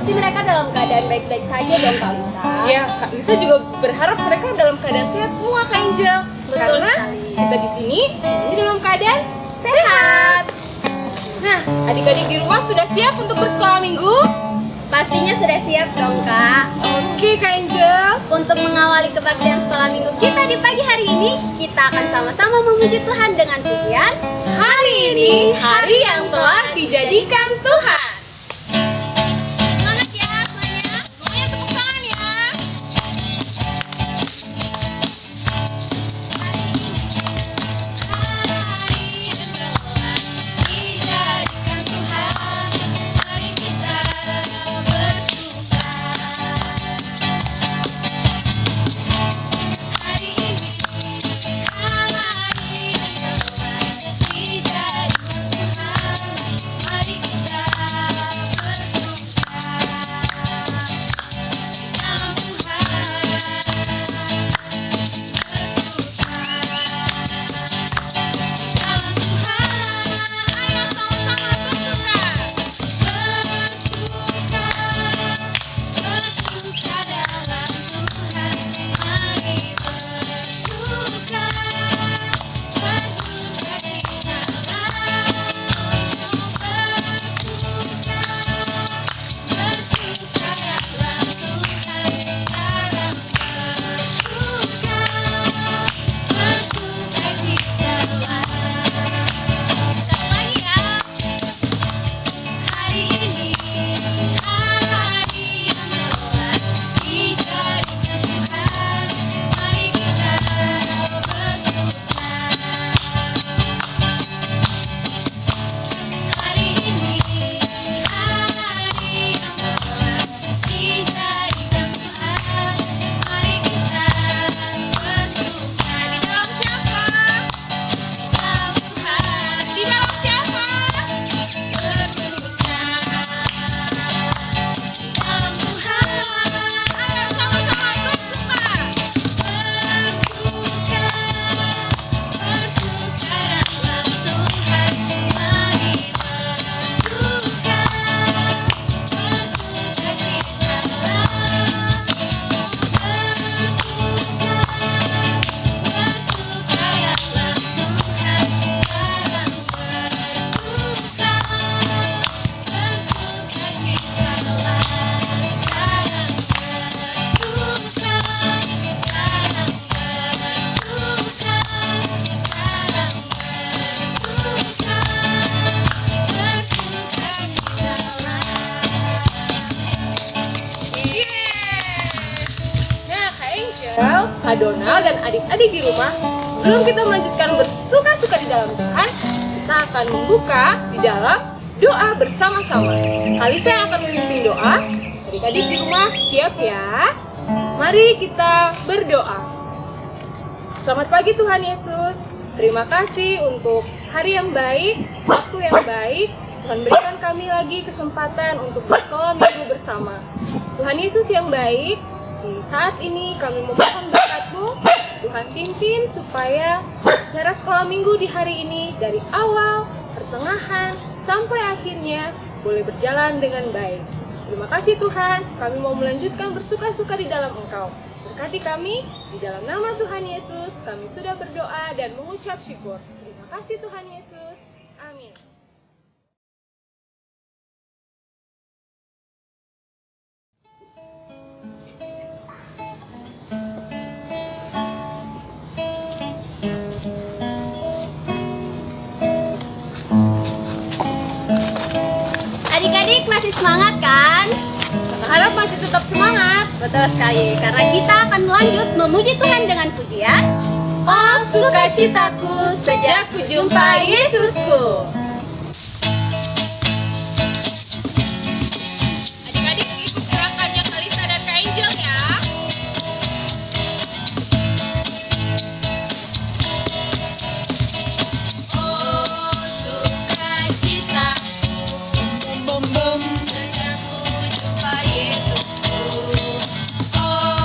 pasti mereka dalam keadaan baik-baik saja dong Kak Lisa. Iya, Kak Lisa juga berharap mereka dalam keadaan sehat semua, Kak Angel. Betul Karena sekali. kita di sini semuanya dalam keadaan Sehat. Nah, adik-adik di rumah sudah siap untuk bersekolah minggu? Pastinya sudah siap dong Kak. Oke, Kak Angel. Untuk mengawali kebaktian sekolah minggu kita di pagi hari ini, kita akan sama-sama memuji Tuhan dengan pujian Hari ini hari yang telah dijadikan Tuhan. Semangat ya semuanya. Semuanya tepuk tangan ya. Kak Donald dan adik-adik di rumah, sebelum kita melanjutkan bersuka-suka di dalam Tuhan, kita akan membuka di dalam doa bersama-sama. Kalisa yang akan memimpin doa. Adik-adik di rumah siap ya? Mari kita berdoa. Selamat pagi Tuhan Yesus. Terima kasih untuk hari yang baik, waktu yang baik. Tuhan berikan kami lagi kesempatan untuk bersekolah minggu bersama. Tuhan Yesus yang baik, di saat ini kami memohon berkat-Mu. Tuhan pimpin supaya acara sekolah minggu di hari ini dari awal, pertengahan, sampai akhirnya boleh berjalan dengan baik. Terima kasih Tuhan, kami mau melanjutkan bersuka-suka di dalam Engkau. Berkati kami, di dalam nama Tuhan Yesus, kami sudah berdoa dan mengucap syukur. Terima kasih Tuhan Yesus. Amin. Adik-adik masih semangat kan? Harap masih tetap semangat. Betul sekali, karena kita akan melanjut memuji Tuhan dengan pujian Oh sukacitaku sejak kujumpa Yesusku. Adik-adik ikut gerakannya Kalisa dan Kak Angel ya. Oh sukacitaku sejak kujumpa Yesusku. Oh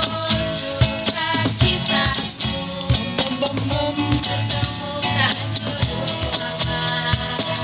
sukacitaku ketemukan juru selamat.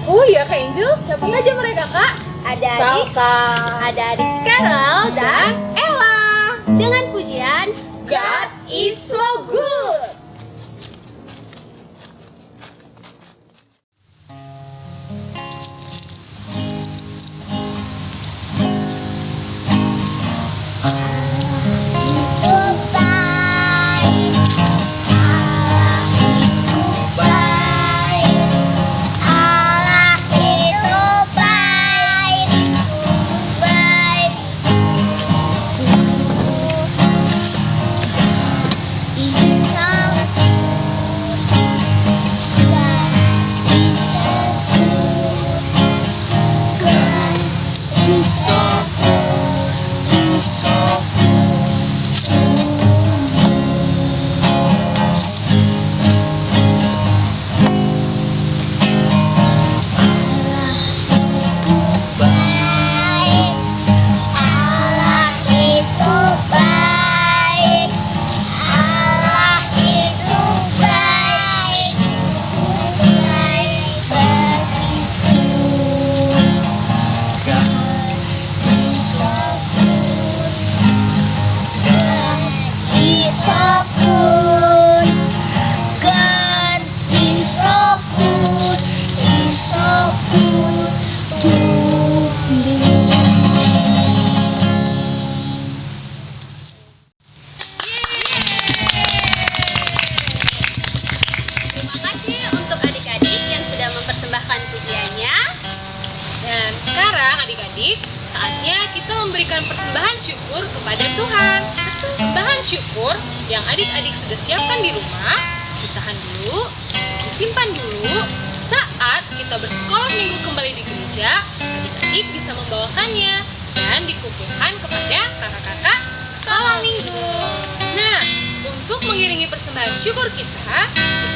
Oh iya Kak Angel, siapa saja mereka Kak? Ada adik Carol dan Ella. dengan pujian God is so good. Terima kasih untuk adik-adik yang sudah mempersembahkan pujiannya. Dan sekarang adik-adik, saatnya kita memberikan persembahan syukur kepada Tuhan. Persembahan syukur yang adik-adik sudah siapkan di rumah, ditahan dulu, disimpan dulu. Saat kita bersekolah minggu kembali di gereja, adik-adik bisa membawakannya dan dikumpulkan kepada kakak-kakak sekolah minggu. Nah, untuk mengiringi persembahan syukur kita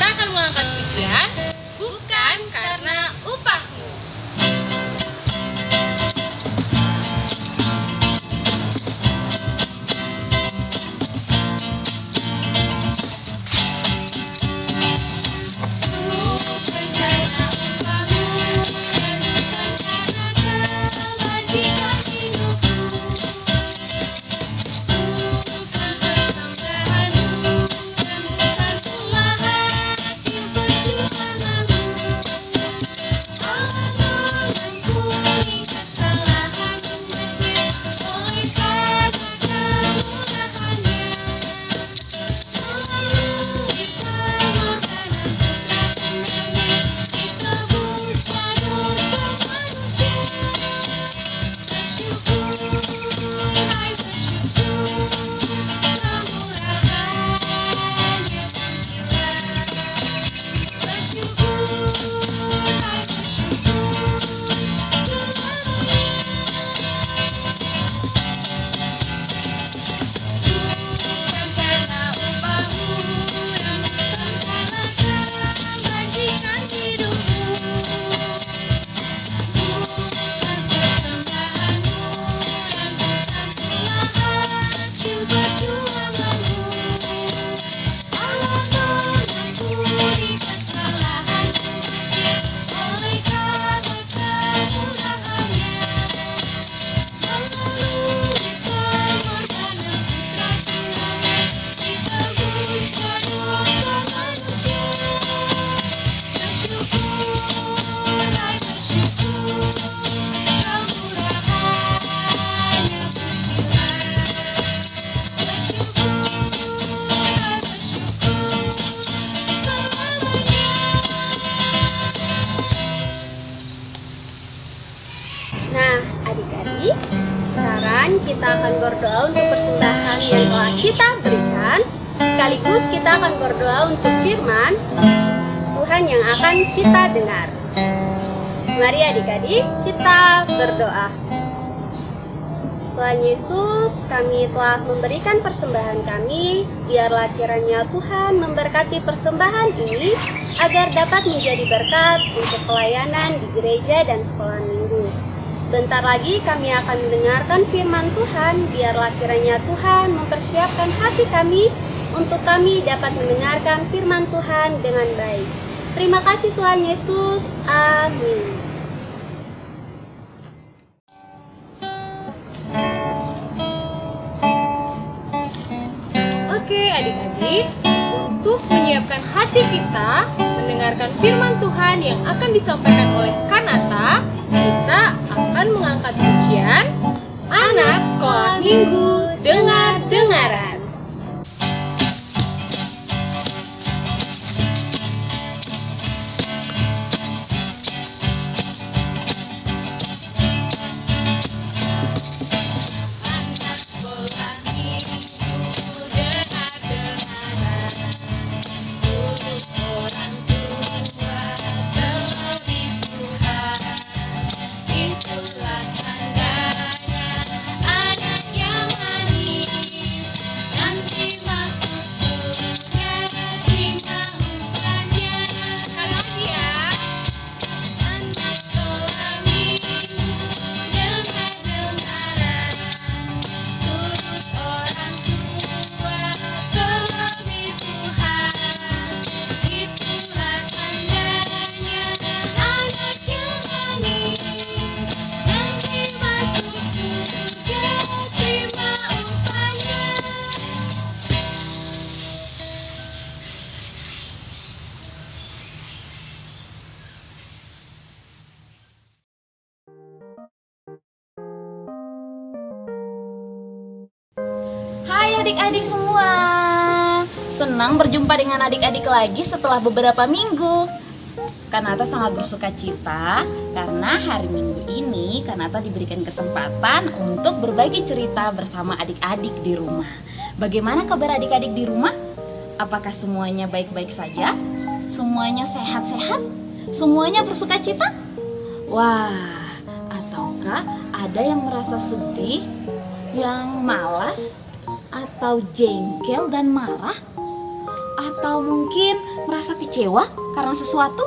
akan mengangkat pujian, bukan karena upahmu. Nah, adik-adik, sekarang kita akan berdoa untuk persembahan yang telah kita berikan. Sekaligus kita akan berdoa untuk firman Tuhan yang akan kita dengar. Mari adik-adik, kita berdoa. Tuhan Yesus, kami telah memberikan persembahan kami. Biarlah kiranya Tuhan memberkati persembahan ini agar dapat menjadi berkat untuk pelayanan di gereja dan sekolah minggu. Sebentar lagi kami akan mendengarkan firman Tuhan. Biarlah kiranya Tuhan mempersiapkan hati kami untuk kami dapat mendengarkan firman Tuhan dengan baik. Terima kasih Tuhan Yesus. Amin. Oke adik-adik, untuk menyiapkan hati kita mendengarkan firman Tuhan yang akan disampaikan oleh Kanata, kita akan mengangkat pujian Anak Sekolah Minggu Dengar-dengaran. Hai adik-adik semua, senang berjumpa dengan adik-adik lagi setelah beberapa minggu. Kanata sangat bersuka cita karena hari Minggu ini Kanata diberikan kesempatan untuk berbagi cerita bersama adik-adik di rumah. Bagaimana kabar adik-adik di rumah? Apakah semuanya baik-baik saja? Semuanya sehat-sehat? Semuanya bersuka cita? Wah, ataukah ada yang merasa sedih, yang malas, atau jengkel dan marah, atau mungkin merasa kecewa karena sesuatu?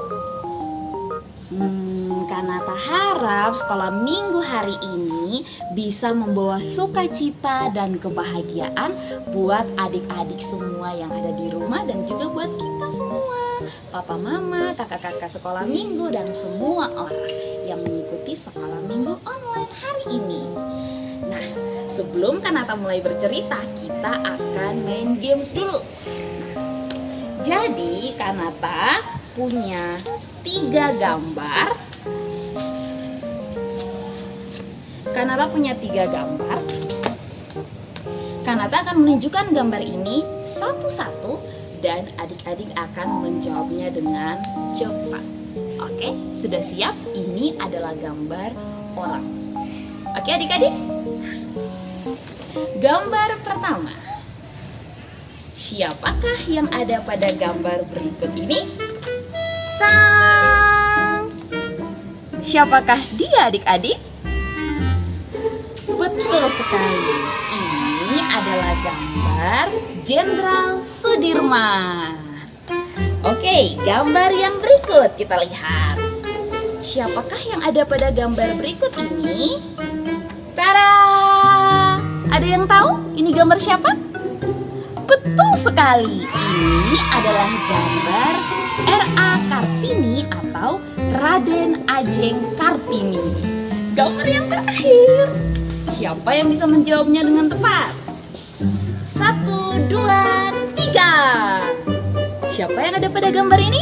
Kanata harap sekolah minggu hari ini bisa membawa sukacita dan kebahagiaan buat adik-adik semua yang ada di rumah dan juga buat kita semua, papa mama, kakak-kakak sekolah minggu dan semua orang yang mengikuti sekolah minggu online hari ini. Nah, sebelum Kanata mulai bercerita, kita akan main games dulu. Jadi Kanata punya 3 gambar. Kanata akan menunjukkan gambar ini satu-satu dan adik-adik akan menjawabnya dengan cepat. Oke, sudah siap? Ini adalah gambar orang. Oke adik-adik? Gambar pertama. Siapakah yang ada pada gambar berikut ini? Tang! Siapakah dia adik-adik? Betul sekali. Ini adalah gambar Jenderal Sudirman. Oke, gambar yang berikut kita lihat. Siapakah yang ada pada gambar berikut ini? Tada! Ada yang tahu ini gambar siapa? Betul sekali. Ini adalah gambar R.A. Kartini atau Raden Ajeng Kartini. Gambar yang terakhir. Siapa yang bisa menjawabnya dengan tepat? 1, 2, 3. Siapa yang ada pada gambar ini?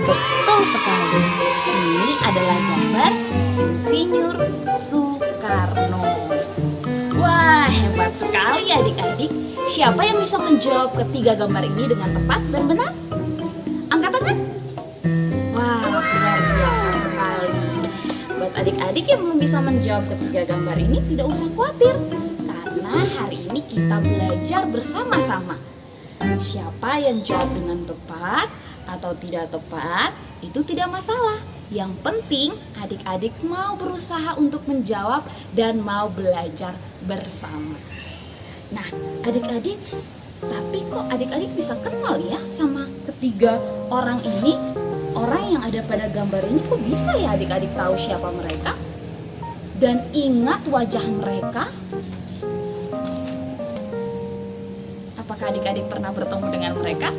Betul sekali. Ini adalah gambar Insinyur Soekarno. Wah, hebat sekali adik-adik. Siapa yang bisa menjawab ketiga gambar ini dengan tepat dan benar? Angkat tangan. Wah, luar biasa sekali. Buat adik-adik yang belum bisa menjawab ketiga gambar ini, tidak usah khawatir. Karena hari ini kita belajar bersama-sama. Siapa yang jawab dengan tepat atau tidak tepat, itu tidak masalah. Yang penting adik-adik mau berusaha untuk menjawab dan mau belajar bersama. Nah, adik-adik, tapi kok adik-adik bisa kenal ya sama ketiga orang ini? Orang yang ada pada gambar ini kok bisa ya adik-adik tahu siapa mereka? Dan ingat wajah mereka? Apakah adik-adik pernah bertemu dengan mereka?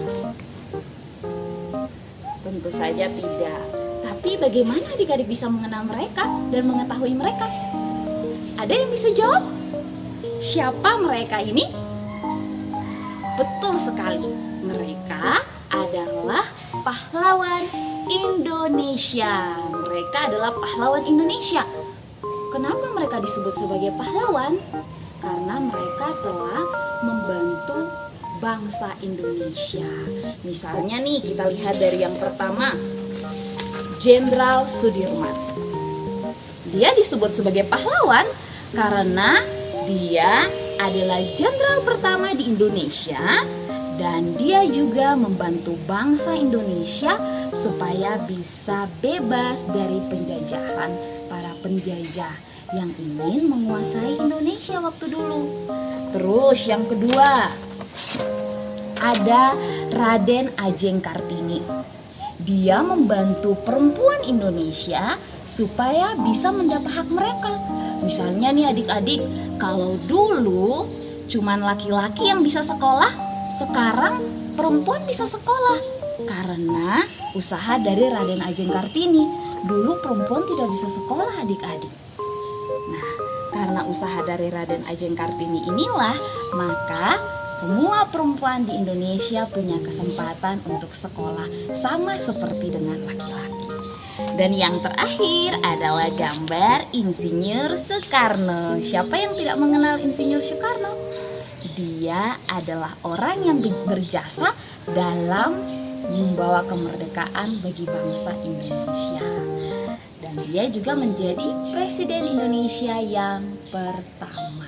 Tentu saja tidak. Tapi bagaimana adik-adik bisa mengenal mereka dan mengetahui mereka? Ada yang bisa jawab? Siapa mereka ini? Betul sekali, mereka adalah pahlawan Indonesia. Mereka adalah pahlawan Indonesia. Kenapa mereka disebut sebagai pahlawan? Karena mereka telah membantu bangsa Indonesia. Misalnya nih, kita lihat dari yang pertama, Jenderal Sudirman. Dia disebut sebagai pahlawan karena dia adalah jenderal pertama di Indonesia dan dia juga membantu bangsa Indonesia supaya bisa bebas dari penjajahan para penjajah yang ingin menguasai Indonesia waktu dulu. Terus yang kedua, ada Raden Ajeng Kartini. Dia membantu perempuan Indonesia supaya bisa mendapat hak mereka. Misalnya nih adik-adik, kalau dulu cuman laki-laki yang bisa sekolah, sekarang perempuan bisa sekolah karena usaha dari Raden Ajeng Kartini. Dulu perempuan tidak bisa sekolah adik-adik. Nah, karena usaha dari Raden Ajeng Kartini inilah, maka semua perempuan di Indonesia punya kesempatan untuk sekolah sama seperti dengan laki-laki. Dan yang terakhir adalah gambar Insinyur Soekarno. Siapa yang tidak mengenal Insinyur Soekarno? Dia adalah orang yang berjasa dalam membawa kemerdekaan bagi bangsa Indonesia. Dan dia juga menjadi Presiden Indonesia yang pertama.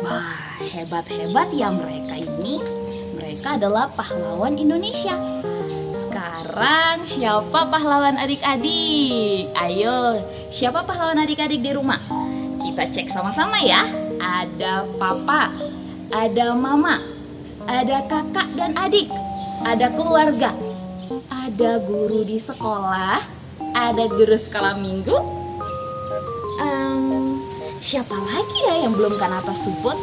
Wah, hebat-hebat ya mereka ini. Mereka adalah pahlawan Indonesia. Sekarang siapa pahlawan adik-adik? Ayo, siapa pahlawan adik-adik di rumah? Kita cek sama-sama ya. Ada papa, ada mama, ada kakak dan adik, ada keluarga, ada guru di sekolah, ada guru sekolah minggu. Siapa lagi ya yang belum Kanata sebut?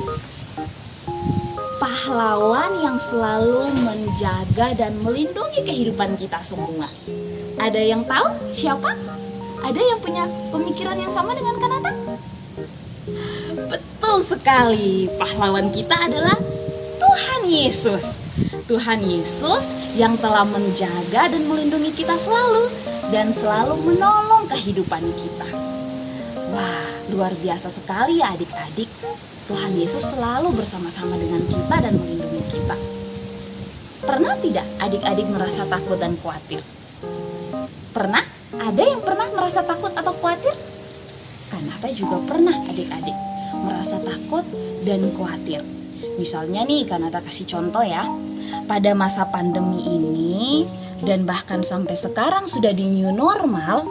Pahlawan yang selalu menjaga dan melindungi kehidupan kita semua. Ada yang tahu siapa? Ada yang punya pemikiran yang sama dengan Kanata? Betul sekali, pahlawan kita adalah Tuhan Yesus. Tuhan Yesus yang telah menjaga dan melindungi kita selalu dan selalu menolong kehidupan kita. Wah, luar biasa sekali ya adik-adik. Tuhan Yesus selalu bersama-sama dengan kita dan melindungi kita. Pernah tidak adik-adik merasa takut dan khawatir? Pernah? Ada yang pernah merasa takut atau khawatir? Kanata juga pernah adik-adik merasa takut dan khawatir. Misalnya nih, Kanata kasih contoh ya. Pada masa pandemi ini dan bahkan sampai sekarang sudah di new normal,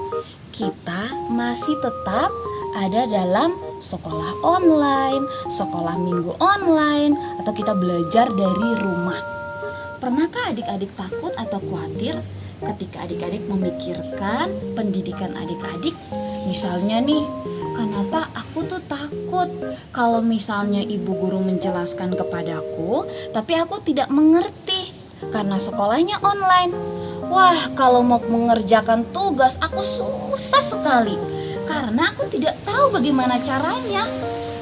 kita masih tetap ada dalam sekolah online, sekolah minggu online, atau kita belajar dari rumah. Pernahkah adik-adik takut atau khawatir ketika adik-adik memikirkan pendidikan adik-adik? Misalnya nih, Kanata, aku tuh takut kalau misalnya ibu guru menjelaskan kepadaku, tapi aku tidak mengerti karena sekolahnya online. Wah, kalau mau mengerjakan tugas aku susah sekali karena aku tidak tahu bagaimana caranya.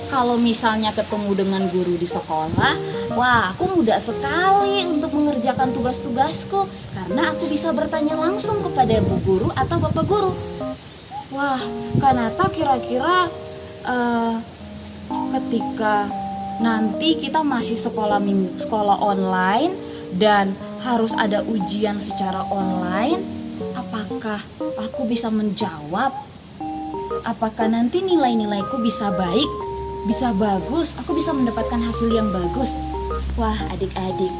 Kalau misalnya ketemu dengan guru di sekolah, wah, aku mudah sekali untuk mengerjakan tugas-tugasku karena aku bisa bertanya langsung kepada bu guru atau bapak guru. Wah, Kanata kira-kira ketika nanti kita masih sekolah online dan harus ada ujian secara online, apakah aku bisa menjawab? Apakah nanti nilai-nilaiku bisa baik, bisa bagus, aku bisa mendapatkan hasil yang bagus? Wah, adik-adik,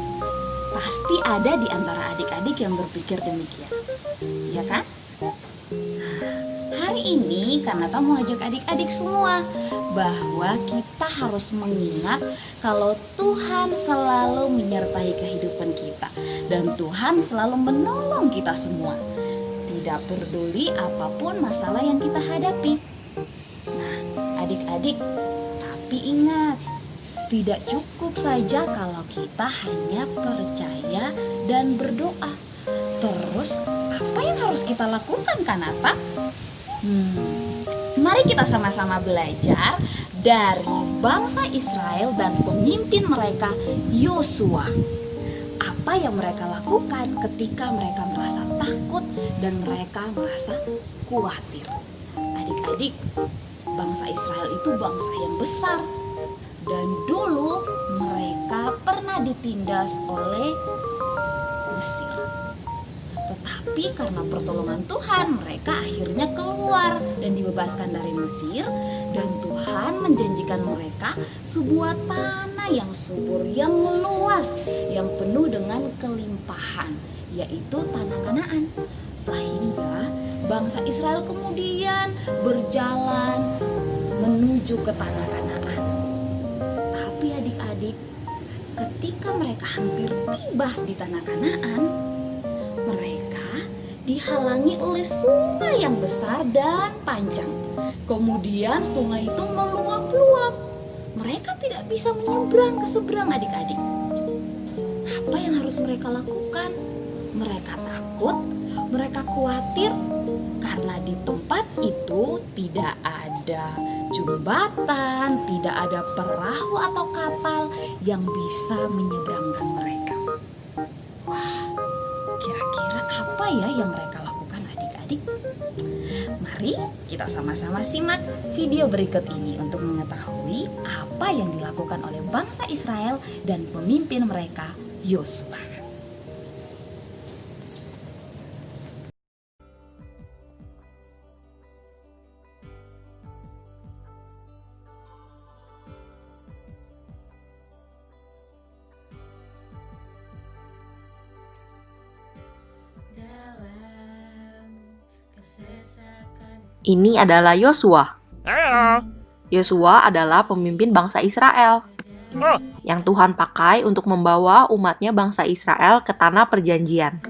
pasti ada di antara adik-adik yang berpikir demikian, ya kan? Hari ini Kanata mau ajak adik-adik semua bahwa kita harus mengingat kalau Tuhan selalu menyertai kehidupan kita dan Tuhan selalu menolong kita semua. Tidak peduli apapun masalah yang kita hadapi. Nah, adik-adik, tapi ingat, tidak cukup saja kalau kita hanya percaya dan berdoa. Terus, apa yang harus kita lakukan, Kanata? Mari kita sama-sama belajar dari bangsa Israel dan pemimpin mereka, Yosua. Apa yang mereka lakukan ketika mereka merasa takut dan mereka merasa khawatir. Adik-adik, bangsa Israel itu bangsa yang besar. Dan dulu mereka pernah ditindas oleh Mesir. Tetapi karena pertolongan Tuhan, mereka akhirnya keluar dan dibebaskan dari Mesir. Dan Tuhan menjanjikan mereka sebuah tanah yang subur, yang luas, yang penuh dengan kelimpahan, yaitu tanah Kanaan. Sehingga bangsa Israel kemudian berjalan menuju ke tanah Kanaan. Tapi adik-adik, ketika mereka hampir tiba di tanah Kanaan, mereka dihalangi oleh sungai yang besar dan panjang. Kemudian sungai itu meluap-luap. Mereka tidak bisa menyeberang ke seberang, adik-adik. Apa yang harus mereka lakukan? Mereka takut, mereka khawatir karena di tempat itu tidak ada jembatan, tidak ada perahu atau kapal yang bisa menyeberangkan mereka. Wah, kira-kira apa ya yang mereka lakukan, adik-adik? Mari kita sama-sama simak video berikut ini untuk mengetahui apa yang dilakukan oleh bangsa Israel dan pemimpin mereka, Yosua. Ini adalah Yosua. Yosua adalah pemimpin bangsa Israel yang Tuhan pakai untuk membawa umatnya bangsa Israel ke tanah perjanjian.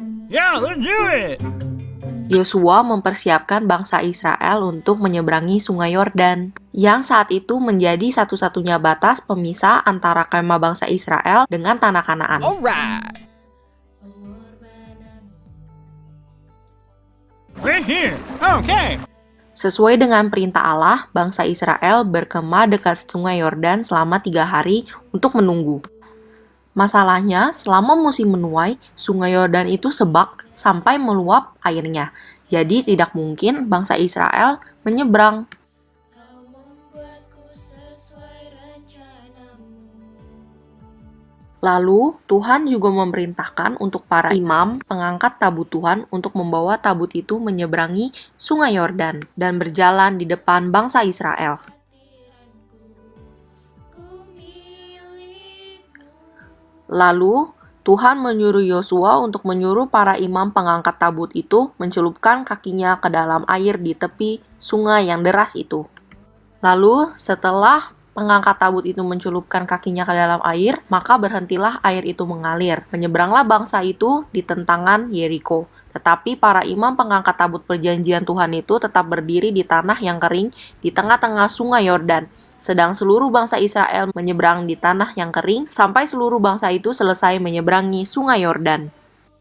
Yosua mempersiapkan bangsa Israel untuk menyeberangi sungai Yordan, yang saat itu menjadi satu-satunya batas pemisah antara kemah bangsa Israel dengan tanah Kanaan. Sesuai dengan perintah Allah, bangsa Israel berkemah dekat sungai Yordan selama 3 hari untuk menunggu. Masalahnya, selama musim menuai, sungai Yordan itu sebak sampai meluap airnya. Jadi tidak mungkin bangsa Israel menyeberang. Lalu, Tuhan juga memerintahkan untuk para imam pengangkat tabut Tuhan untuk membawa tabut itu menyeberangi sungai Yordan dan berjalan di depan bangsa Israel. Lalu, Tuhan menyuruh Yosua untuk menyuruh para imam pengangkat tabut itu mencelupkan kakinya ke dalam air di tepi sungai yang deras itu. Lalu, setelah pengangkat tabut itu mencelupkan kakinya ke dalam air, maka berhentilah air itu mengalir. Menyeberanglah bangsa itu di tentangan Yeriko. Tetapi para imam pengangkat tabut perjanjian Tuhan itu tetap berdiri di tanah yang kering di tengah-tengah sungai Yordan. Sedang seluruh bangsa Israel menyeberang di tanah yang kering sampai seluruh bangsa itu selesai menyeberangi sungai Yordan.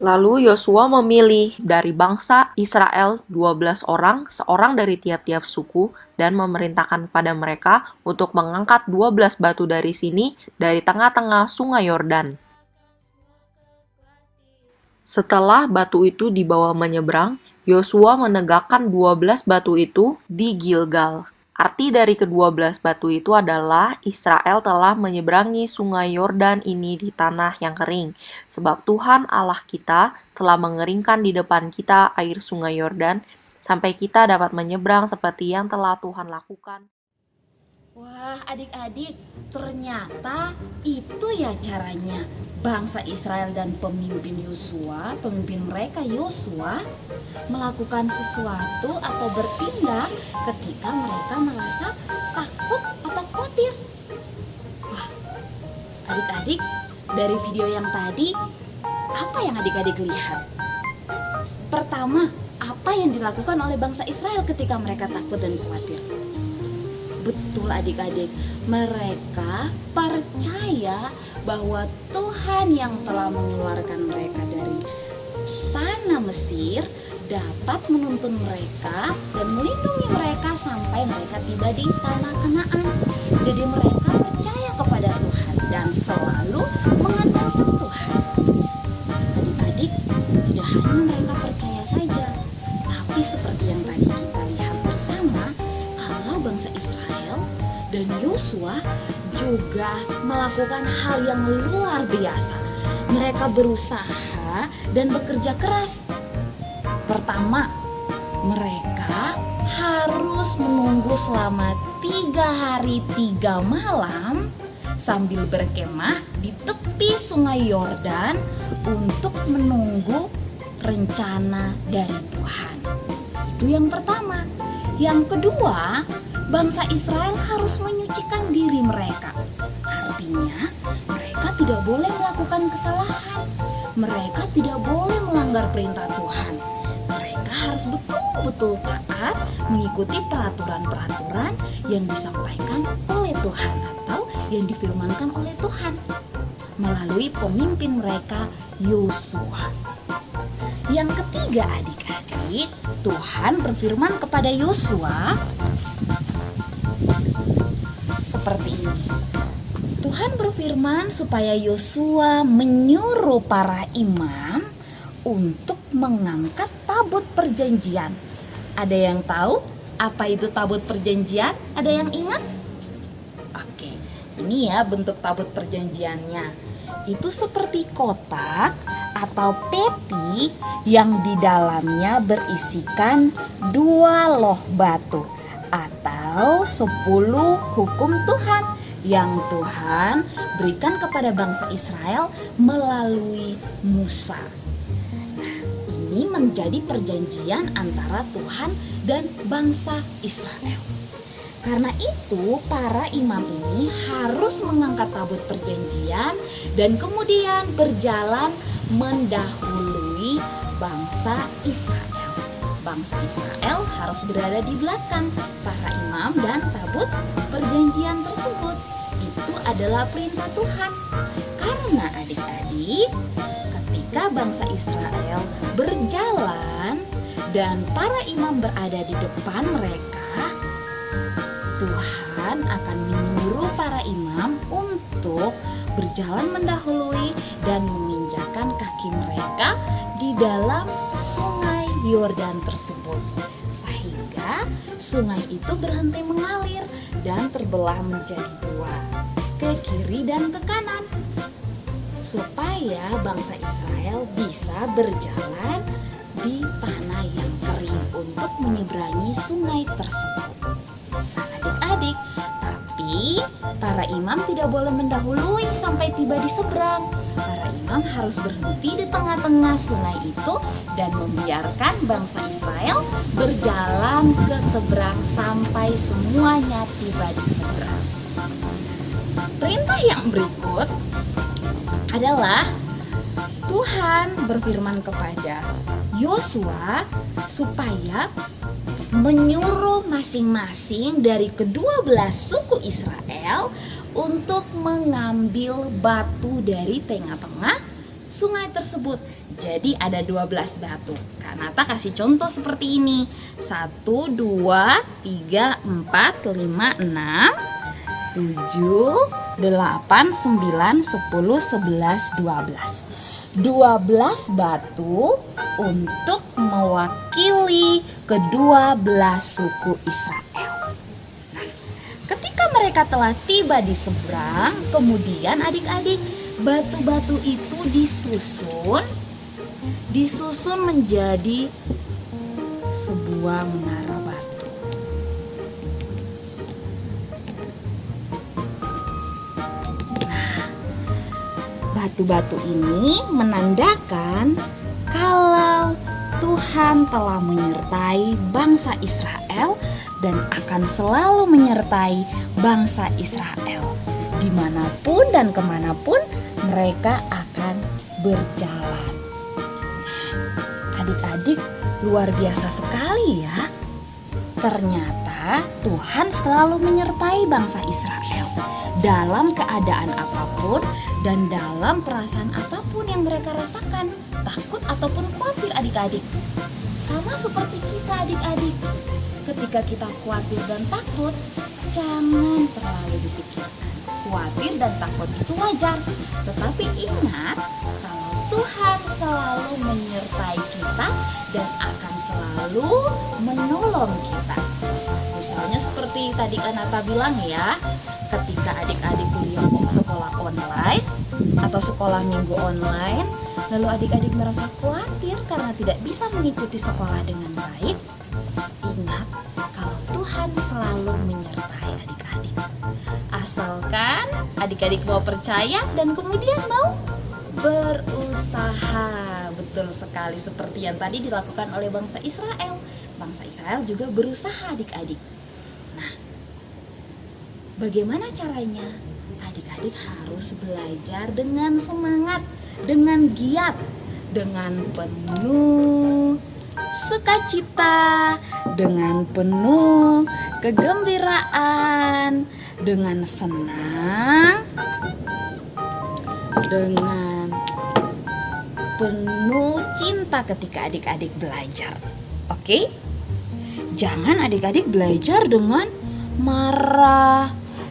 Lalu Yosua memilih dari bangsa Israel 12 orang, seorang dari tiap-tiap suku, dan memerintahkan pada mereka untuk mengangkat 12 batu dari sini, dari tengah-tengah sungai Yordan. Setelah batu itu dibawa menyeberang, Yosua menegakkan 12 batu itu di Gilgal. Arti dari ke-12 batu itu adalah Israel telah menyeberangi sungai Yordan ini di tanah yang kering. Sebab Tuhan Allah kita telah mengeringkan di depan kita air sungai Yordan, sampai kita dapat menyeberang seperti yang telah Tuhan lakukan. Wah, adik-adik, ternyata itu ya caranya bangsa Israel dan pemimpin mereka Yosua melakukan sesuatu atau bertindak ketika mereka merasa takut atau khawatir. Wah, adik-adik, dari video yang tadi, apa yang adik-adik lihat? Pertama, apa yang dilakukan oleh bangsa Israel ketika mereka takut dan khawatir? Betul adik-adik, mereka percaya bahwa Tuhan yang telah mengeluarkan mereka dari istana Mesir dapat menuntun mereka dan melindungi mereka sampai mereka tiba di tanah Kanaan. Jadi mereka percaya kepada Tuhan dan selalu mengandalkan Tuhan. Adik-adik, tidak hanya mereka percaya saja, tapi seperti yang tadi kita lihat bersama, kalau bangsa Israel dan Yosua juga melakukan hal yang luar biasa. Mereka berusaha dan bekerja keras. Pertama, mereka harus menunggu selama 3 hari 3 malam sambil berkemah di tepi sungai Yordan untuk menunggu rencana dari Tuhan. Itu yang pertama. Yang kedua, bangsa Israel harus menyucikan diri mereka. Artinya, mereka tidak boleh melakukan kesalahan. Mereka tidak boleh melanggar perintah Tuhan. Mereka harus betul-betul taat mengikuti peraturan-peraturan yang disampaikan oleh Tuhan atau yang difirmankan oleh Tuhan melalui pemimpin mereka, Yosua. Yang ketiga, adik-adik, Tuhan berfirman kepada Yosua seperti ini. Tuhan berfirman supaya Yosua menyuruh para imam untuk mengangkat tabut perjanjian. Ada yang tahu apa itu tabut perjanjian? Ada yang ingat? Oke, ini ya bentuk tabut perjanjiannya. Itu seperti kotak atau peti yang di dalamnya berisikan 2 loh batu atau 10 hukum Tuhan yang Tuhan berikan kepada bangsa Israel melalui Musa. Nah, ini menjadi perjanjian antara Tuhan dan bangsa Israel. Karena itu para imam ini harus mengangkat tabut perjanjian dan kemudian berjalan mendahului bangsa Israel. Bangsa Israel harus berada di belakang para imam dan tabut perjanjian tersebut. Itu adalah perintah Tuhan. Karena adik-adik, ketika bangsa Israel berjalan dan para imam berada di depan mereka, Tuhan akan menyuruh para imam untuk berjalan mendahului dan menginjakkan kaki mereka di dalam sungai Yordan tersebut, sehingga sungai itu berhenti mengalir dan terbelah menjadi 2, ke kiri dan ke kanan, supaya bangsa Israel bisa berjalan di tanah yang kering untuk menyeberangi sungai tersebut. Adik-adik, tapi para imam tidak boleh mendahului sampai tiba di seberang. Para imam harus berhenti di tengah-tengah sungai itu dan membiarkan bangsa Israel berjalan ke seberang sampai semuanya tiba di seberang. Perintah yang berikut adalah Tuhan berfirman kepada Yosua supaya menyuruh masing-masing dari kedua belah suku Israel untuk mengambil batu dari tengah-tengah sungai tersebut. Jadi ada 12 batu. Kanata kasih contoh seperti ini. 1, 2, 3, 4, 5, 6, 7, 8, 9, 10, 11, 12. 12 batu untuk mewakili kedua belah suku Israel. Nah, ketika mereka telah tiba di seberang, kemudian adik-adik, batu-batu itu disusun menjadi sebuah menara batu. Batu-batu ini menandakan kalau Tuhan telah menyertai bangsa Israel dan akan selalu menyertai bangsa Israel dimanapun dan kemanapun mereka akan berjalan. Adik-adik, luar biasa sekali ya. Ternyata Tuhan selalu menyertai bangsa Israel dalam keadaan apapun dan dalam perasaan apapun yang mereka rasakan. takut ataupun khawatir adik-adik. Sama seperti kita adik-adik. Ketika kita khawatir dan takut, jangan terlalu dipikirkan. Khawatir dan takut itu wajar. Tetapi ingat, kalau Tuhan selalu menyertai kita dan akan selalu menolong kita. Misalnya seperti tadi Kanata bilang ya, ketika adik-adik kuliah sekolah online atau sekolah minggu online, lalu adik-adik merasa khawatir karena tidak bisa mengikuti sekolah dengan baik, ingat kalau Tuhan selalu menyertai adik-adik. Asalkan adik-adik mau percaya dan kemudian mau berusaha. Betul sekali seperti yang tadi dilakukan oleh bangsa Israel. Bangsa Israel juga berusaha adik-adik. Nah, bagaimana caranya? Adik-adik harus belajar dengan semangat, dengan giat, dengan penuh sukacita, dengan penuh kegembiraan, dengan senang, dengan penuh cinta ketika adik-adik belajar. Oke? Jangan adik-adik belajar dengan marah,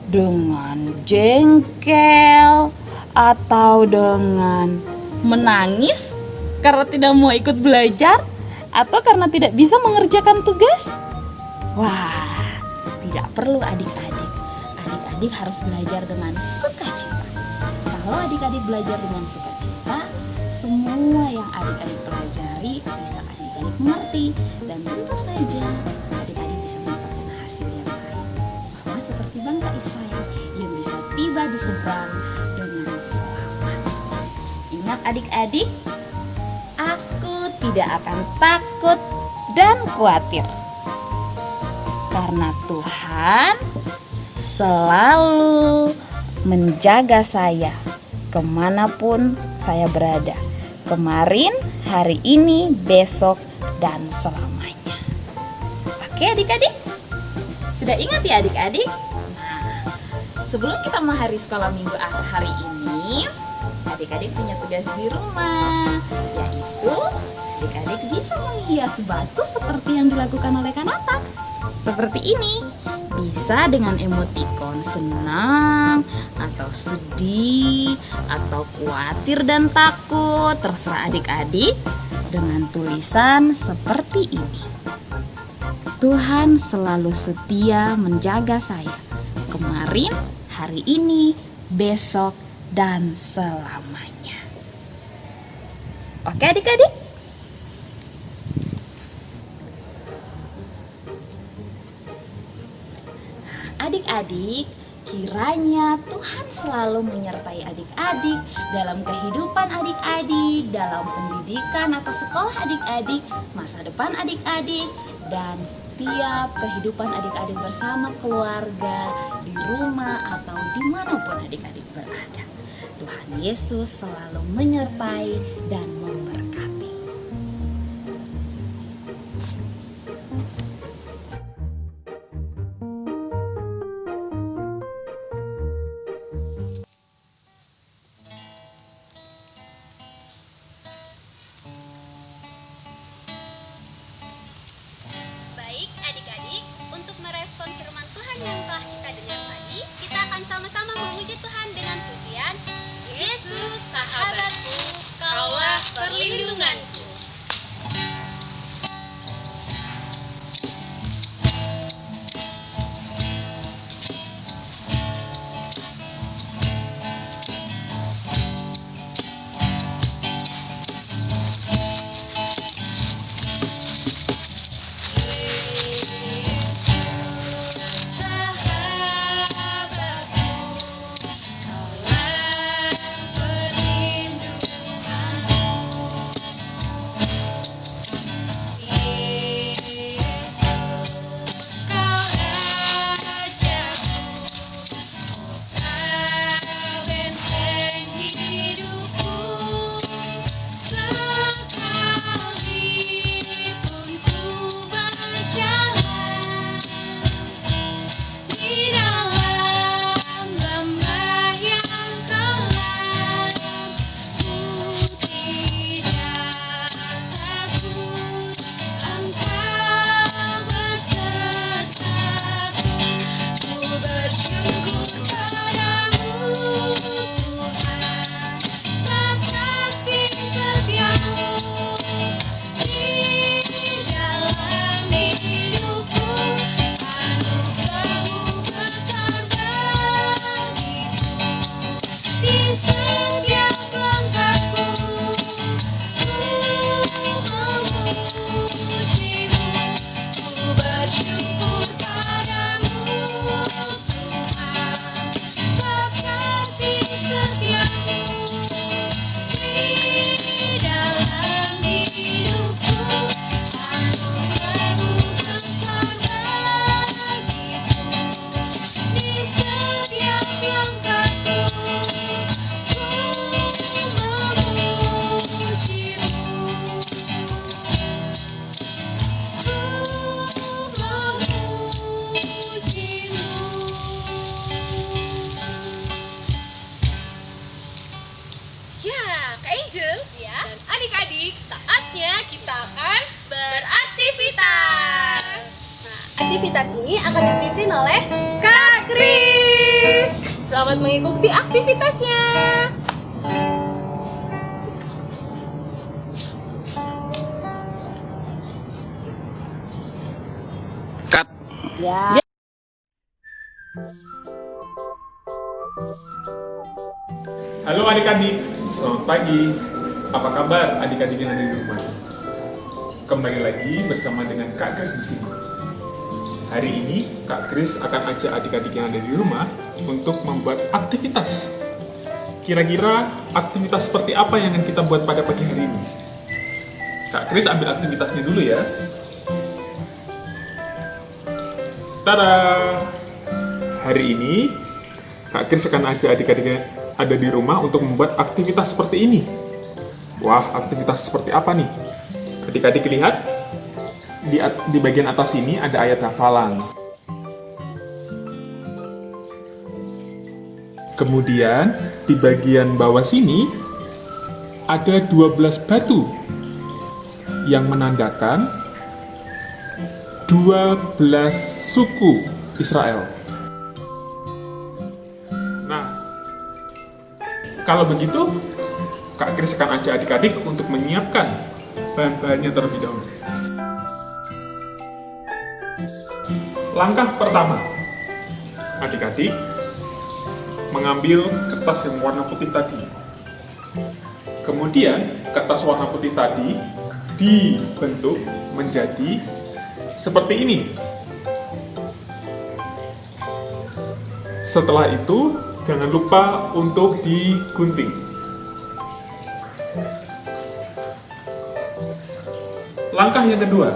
dengan jengkel, atau dengan menangis karena tidak mau ikut belajar atau karena tidak bisa mengerjakan tugas. Wah, tidak perlu adik-adik. Adik-adik harus belajar dengan sukacita. Kalau adik-adik belajar dengan sukacita, semua yang adik-adik pelajari bisa adik-adik mengerti, dan tentu saja adik-adik bisa mendapatkan hasil yang baik. Sama seperti bangsa Israel yang bisa tiba di seberang dengan selamat. Ingat adik-adik, aku tidak akan takut dan khawatir karena Tuhan selalu menjaga saya kemanapun saya berada. Kemarin, hari ini, besok, dan selamanya. Oke adik-adik? Sudah ingat ya adik-adik? Nah, sebelum kita mengakhiri sekolah minggu hari ini, adik-adik punya tugas di rumah, yaitu adik-adik bisa menghias batu seperti yang dilakukan oleh Kanata. Seperti ini, bisa dengan emotikon senang atau sedih atau khawatir dan takut, terserah adik-adik, dengan tulisan seperti ini. Tuhan selalu setia menjaga saya kemarin, hari ini, besok, dan selamanya. Oke adik-adik? Adik-adik, kiranya Tuhan selalu menyertai adik-adik dalam kehidupan adik-adik, dalam pendidikan atau sekolah adik-adik, masa depan adik-adik, dan setiap kehidupan adik-adik bersama keluarga, di rumah atau dimanapun adik-adik berada. Tuhan Yesus selalu menyertai dan memberkati. Baik adik-adik, untuk merespon firman Tuhan yang telah kita dengar tadi, kita akan sama-sama memuji Tuhan dengan pujian Yesus sahabatku, kaulah perlindunganku. Aktivitas ini akan dipimpin oleh Kak Kris. Selamat mengikuti aktivitasnya. Ya. Halo adik-adik, selamat pagi. Apa kabar adik-adik yang ada di rumah? Kembali lagi bersama dengan Kak Kris di sini. Hari ini Kak Kris akan ajak adik-adik yang ada di rumah untuk membuat aktivitas. Kira-kira aktivitas seperti apa yang akan kita buat pada pagi hari ini? Kak Kris ambil aktivitasnya dulu ya. Tada! Hari ini Kak Kris akan ajak adik-adik yang ada di rumah untuk membuat aktivitas seperti ini. Wah, aktivitas seperti apa nih? Adik-adik lihat, di bagian atas ini ada ayat hafalan. Kemudian, di bagian bawah sini ada 12 batu yang menandakan 12 suku Israel. Nah, kalau begitu, Kak Kris akan ajak adik-adik untuk menyiapkan bahan-bahannya terlebih dahulu. Langkah pertama, adik-adik mengambil kertas yang warna putih tadi. Kemudian, kertas warna putih tadi dibentuk menjadi seperti ini. Setelah itu, jangan lupa untuk digunting. Langkah yang kedua,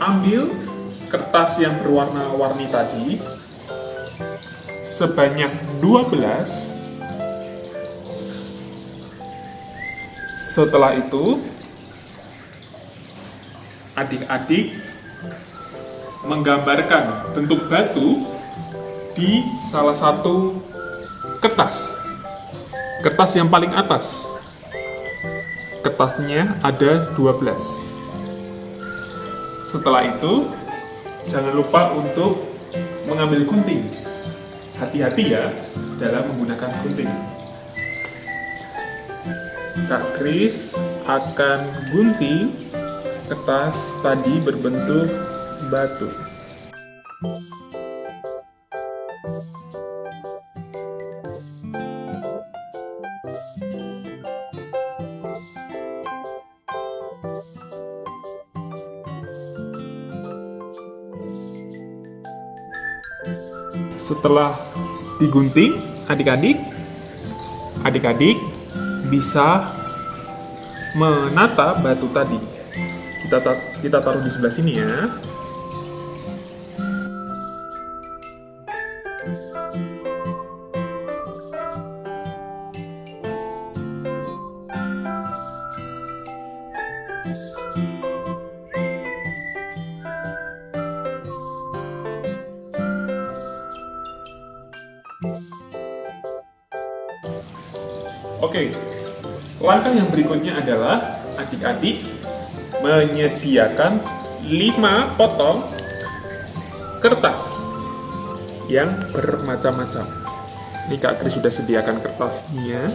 ambil kertas yang berwarna-warni tadi sebanyak 12. Setelah itu, adik-adik menggambarkan bentuk batu di salah satu kertas yang paling atas. Kertasnya ada 12. Setelah itu, jangan lupa untuk mengambil gunting. Hati-hati ya dalam menggunakan gunting. Kak Kris akan gunting kertas tadi berbentuk batu. Setelah digunting, adik-adik bisa menata batu tadi. Kita taruh di sebelah sini ya. Oke, langkah yang berikutnya adalah adik-adik menyediakan 5 potong kertas yang bermacam-macam. Ini Kak Kris sudah sediakan kertasnya.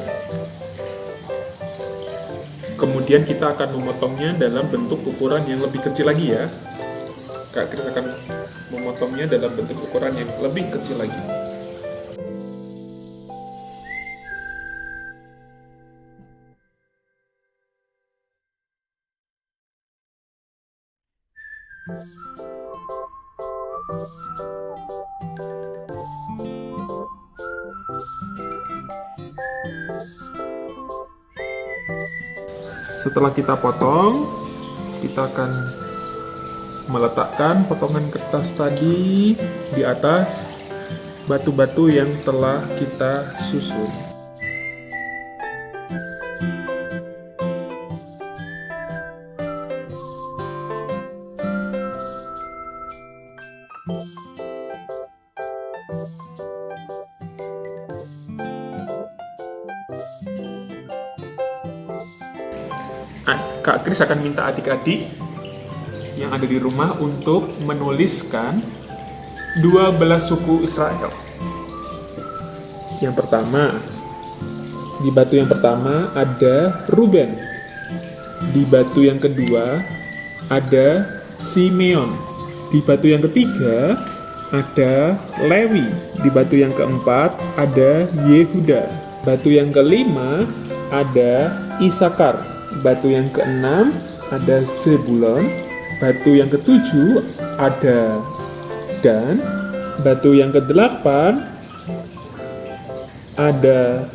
Kemudian kita akan memotongnya dalam bentuk ukuran yang lebih kecil lagi ya. Kak Kris akan memotongnya dalam bentuk ukuran yang lebih kecil lagi. Setelah kita potong, kita akan meletakkan potongan kertas tadi di atas batu-batu yang telah kita susun. Kak Kris akan minta adik-adik yang yang ada di rumah untuk menuliskan 12 suku Israel. Yang pertama, di batu yang pertama ada Ruben. Di batu yang kedua ada Simeon. Di batu yang ketiga ada Lewi. Di batu yang keempat ada Yehuda. Batu yang kelima ada Isakar. Batu yang keenam ada Zebulon. Batu yang ketujuh ada Dan. Batu yang kedelapan ada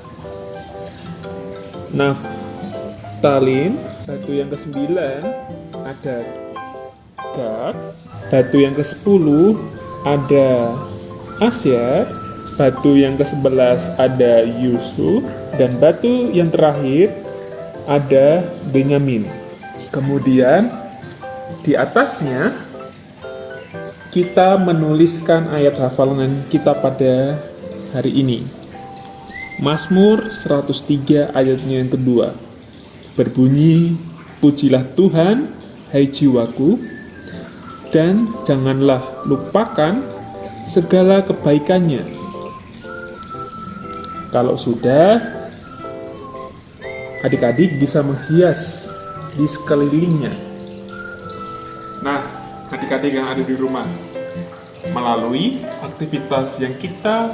Naftalin. Batu yang kesembilan ada Gad. Batu yang ke-10 ada Asyar. Batu yang ke-11 ada Yusuf. Dan batu yang terakhir ada Benyamin. Kemudian di atasnya kita menuliskan ayat hafalan kita pada hari ini. Mazmur 103 ayatnya yang kedua. Berbunyi, pujilah Tuhan, hai jiwaku, dan janganlah lupakan segala kebaikannya. Kalau sudah, adik-adik bisa menghias di sekelilingnya. Nah, adik-adik yang ada di rumah, melalui aktivitas yang kita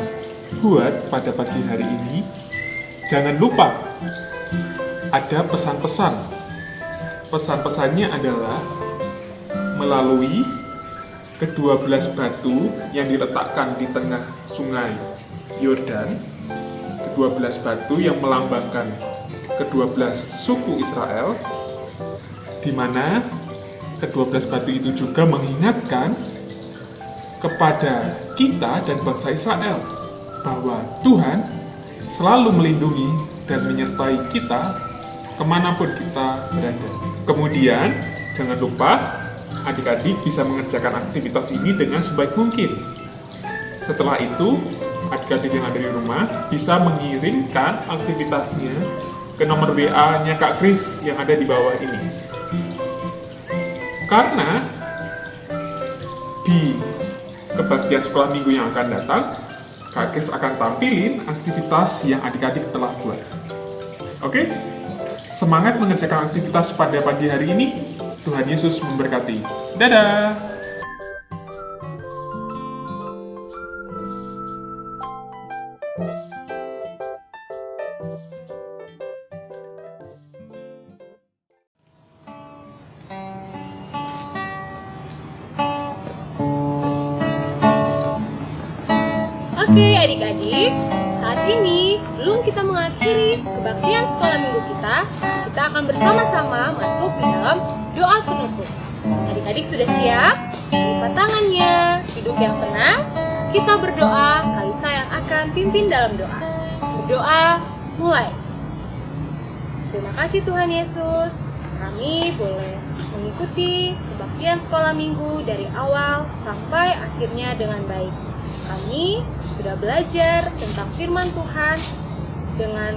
buat pada pagi hari ini, jangan lupa ada pesan-pesan. Pesan-pesannya adalah melalui ke-12 batu yang diletakkan di tengah sungai Yordan, ke-12 batu yang melambangkan ke-12 suku Israel, di mana ke-12 batu itu juga mengingatkan kepada kita dan bangsa Israel bahwa Tuhan selalu melindungi dan menyertai kita kemanapun kita berada. Kemudian, jangan lupa adik-adik bisa mengerjakan aktivitas ini dengan sebaik mungkin. Setelah itu, adik-adik yang ada di rumah bisa mengirimkan aktivitasnya ke nomor WA-nya Kak Kris yang ada di bawah ini. Karena di kebaktian sekolah minggu yang akan datang, Kak Kris akan tampilin aktivitas yang adik-adik telah buat. Oke? Semangat mengerjakan aktivitas pada pagi hari ini. Tuhan Yesus memberkati. Dadah! Oke adik-adik, saat ini belum kita mengakhiri kebaktian sekolah minggu kita akan bersama-sama masuk di dalam doa penutup. Adik-adik sudah siap? Lipat tangannya, duduk yang tenang, kita berdoa, Kalisa yang akan pimpin dalam doa. Berdoa, mulai. Terima kasih Tuhan Yesus, kami boleh mengikuti kebaktian sekolah minggu dari awal sampai akhirnya dengan baik. Kami sudah belajar tentang firman Tuhan dengan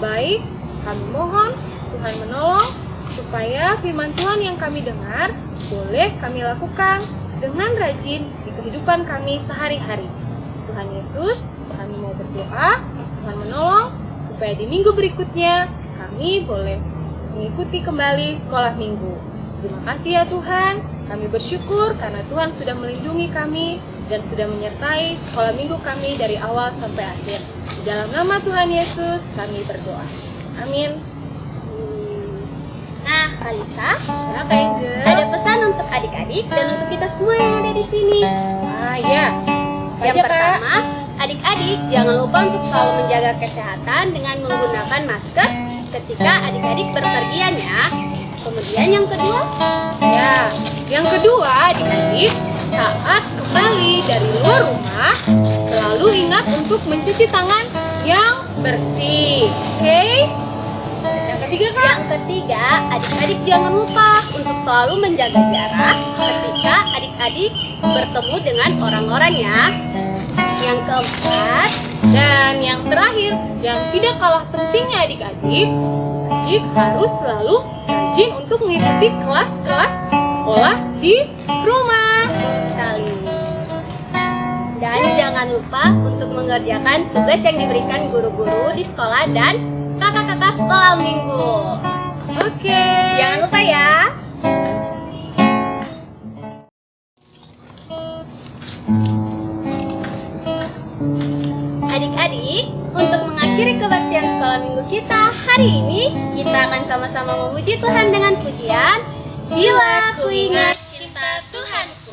baik. Kami mohon Tuhan menolong supaya firman Tuhan yang kami dengar boleh kami lakukan dengan rajin di kehidupan kami sehari-hari. Tuhan Yesus, kami mau berdoa, Tuhan menolong supaya di minggu berikutnya kami boleh mengikuti kembali sekolah minggu. Terima kasih ya Tuhan, kami bersyukur karena Tuhan sudah melindungi kami dan sudah menyertai sekolah minggu kami dari awal sampai akhir. Di dalam nama Tuhan Yesus kami berdoa. Amin. Nah, Kalisa, Apa Angel? ada pesan untuk adik-adik dan untuk kita semua yang ada di sini. Ya. Yang pertama, adik-adik jangan lupa untuk selalu menjaga kesehatan dengan menggunakan masker ketika adik-adik berpergian ya. Kemudian yang kedua, adik-adik, saat kembali dari luar rumah, selalu ingat untuk mencuci tangan yang bersih. Oke? Yang ketiga, Kak? Yang ketiga, adik-adik jangan lupa untuk selalu menjaga jarak ketika adik-adik bertemu dengan orang-orang ya. Yang keempat, Dan yang terakhir, yang tidak kalah pentingnya adik-adik harus selalu rajin untuk mengikuti kelas-kelas sekolah di rumah. Sekali. Dan jangan lupa untuk mengerjakan tugas yang diberikan guru-guru di sekolah dan kakak-kakak sekolah minggu. Oke. Jangan lupa ya. Adik-adik, untuk mengakhiri kebaktian sekolah minggu kita hari ini, kita akan sama-sama memuji Tuhan dengan pujian Bila ku ingat cinta Tuhan.